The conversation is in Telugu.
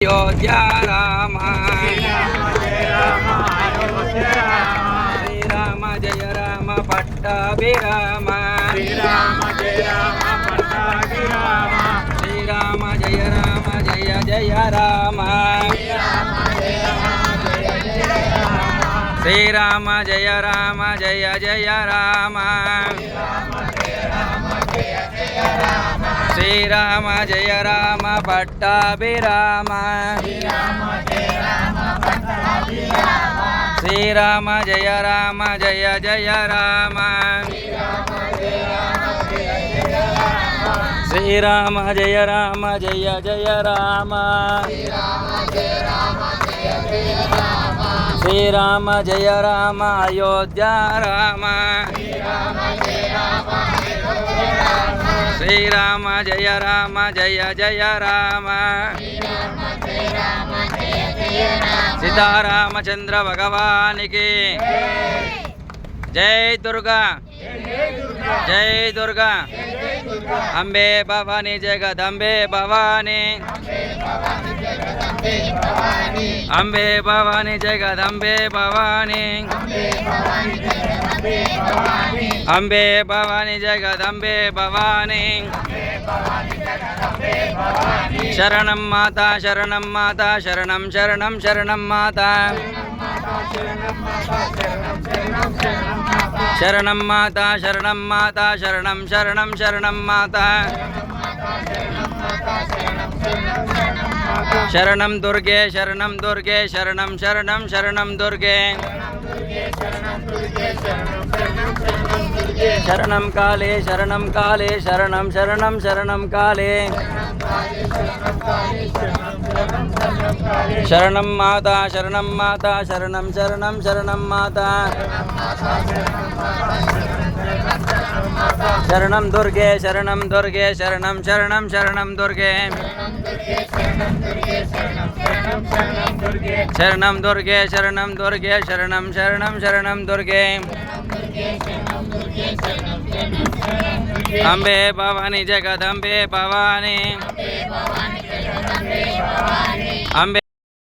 అయోధ్య రామ శ్రీరామ జయ రామ పట్టాభిరామ శ్రీరామ జయ రామ జయ జయ రామ శ్రీరామ జయ రామ జయ జయ రామ శ్రీరామ జయ రామ పట్టాభిరామ శ్రీరామ జయ రామ జయ జయ రామ శ్రీరామ జయ రామ జయ జయ రామ శ్రీరామ జయ రామ అయోధ్య రామ శ్రీరామ జయ రామ జయ జయ రామ సీతారామచంద్ర భగవానికి జై దుర్గా జై దుర్గా అంబే భవాని జగదంబే భవాని అంబే భవాని జగదంబే భవాని అంబే భవాని జగదంబే భవాని శరణం మాతా శరణం మాతా శరణం శరణం శరణం మాతా శరణం మాతా శరణం మాతా శరణం శరణం శరణం మాతా శరణం దుర్గే శరణం దుర్గే శరణం శరణం శరణం దుర్గే శరణం కాళే శరణం కాళే శరణం శరణం శరణం కాళే శరణం మాతా శరణం మాతా శరణం శరణం శరణం మాతా శరణం దుర్గే శరణం దుర్గే శరణం శరణం శరణం దుర్గే శరణం దుర్గే శరణం దుర్గే శరణం శరణం శరణం దుర్గే అంబే భవాని జగదంబే భవాని అంబే